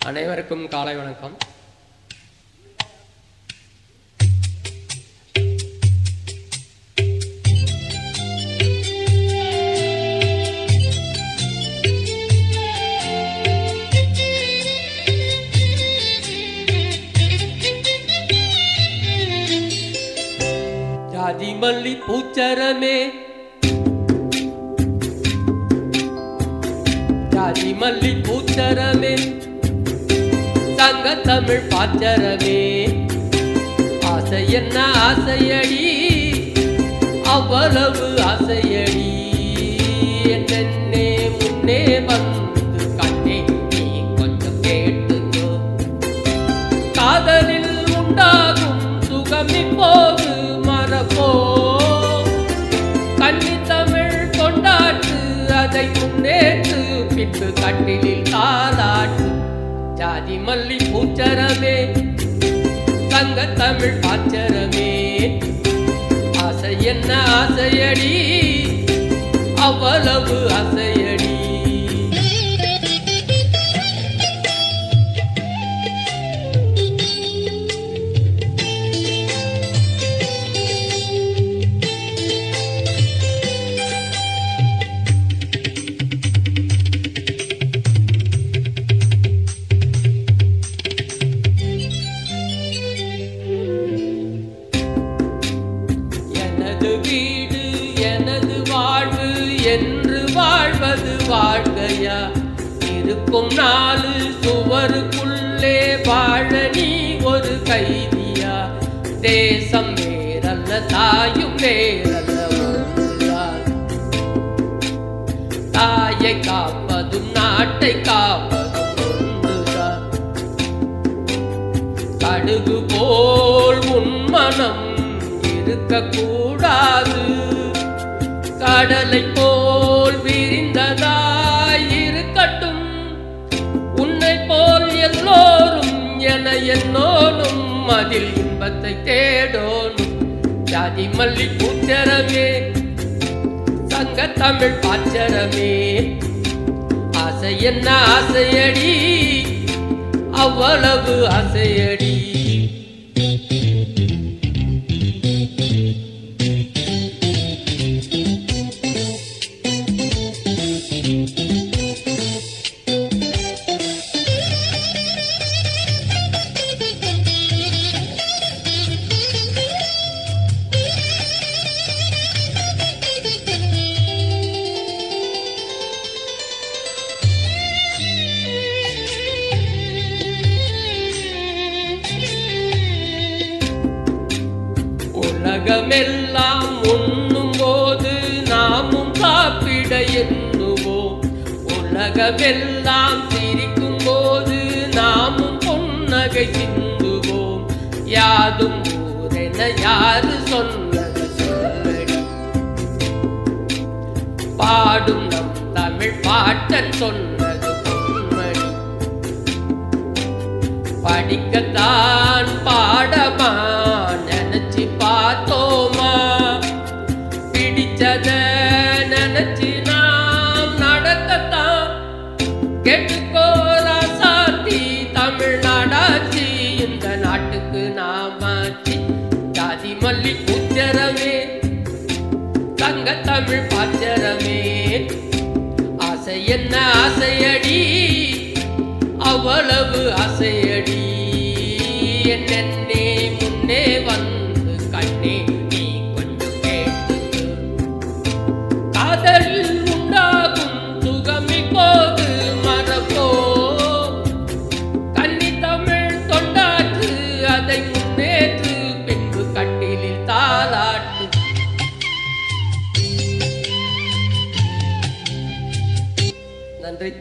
அனைவருக்கும் காலை வணக்கம். ஜாதி மல்லி பூச்சரமே, ஜாதி மல்லி பூச்சரமே, தங்க தமிழ் பாச்சரமே, ஆசை என்ன ஆசையடி, அவ்வளவு ஆசையடி, என்னே முன்னே வந்து கண்ணே நீ கொஞ்சம் கேட்டுக்கோ. காதலில் உண்டாகும் சுகம் இப்போது மறப்போ, கன்னி தமிழ் கொண்டாட்டு அதை முன்னேற்று, பின்பு கட்டிலில் தாலாட்டு. ஜாதி மல்லி பூச்சரமே, தங்க தமிழ் பாச்சரமே, ஆசை என்ன ஆசையடி, அவ்வளவு ஆசையடி. வீடு எனது வாழ்வு என்று வாழ்வது வாழ்க்கையா, இருக்கும் நாலு சுவருக்குள்ளே வாழ நீ ஒரு கைதியா. தேசம் வேறல்ல தாயும் வேறல்ல ஒன்றுதான், தாயை காப்பதும் நாட்டை காப்பதும் ஒன்றுதான். கடுகு போல் உன் மனம் இருக்கக்கூடாது, கடலை போல் விரிந்ததாய் இருக்கட்டும். உன்னை போல் எல்லோரும் என என்னோனும் அதில் இன்பத்தை தேடோனும். ஜாதி மல்லி பூச்சரமே, தங்க தமிழ் பாச்சரமே, ஆசை என்ன ஆசையடி, அவ்வளவு ஆசையடி. உலகமெல்லாம் உண்ணும் போது நாமும் சாப்பிட எண்ணுவோம், உலகமெல்லாம் சிரிக்கும் போது நாமும் புன்னகை சிந்துவோம். யாதும் ஊரென யாரு சொன்னது சொல்லடி, பாடும் நம் தமிழ் பாட்டன் சொன்னது பொன்மணி. படிக்கத்தான் பாடமா நினைச்சு பார்த்தோமா, பிடிச்சத நினைச்சு நாம் நடக்கத்தான். கேட்டுக்கோ ராசாத்தி, தமிழ்நாடாச்சு இந்த நாட்டுக்கு நாமாச்சு. ஜாதி மல்லி பூச்சரமே, தங்க தமிழ் பாச்சரமே, ஆசை என்ன ஆசையடி, அவ்வளவு ஆசையடி, என்னே முன்னே வந்து கண்ணே நீ கொஞ்சம் கேட்டு. காதலில் உண்டாகும் சுகம் இப்போது மறப்போ, கன்னி தமிழ் தொண்டாற்று அதை முன்னேற்று, பின்பு கட்டிலில் தாலாட்டு. நன்றி.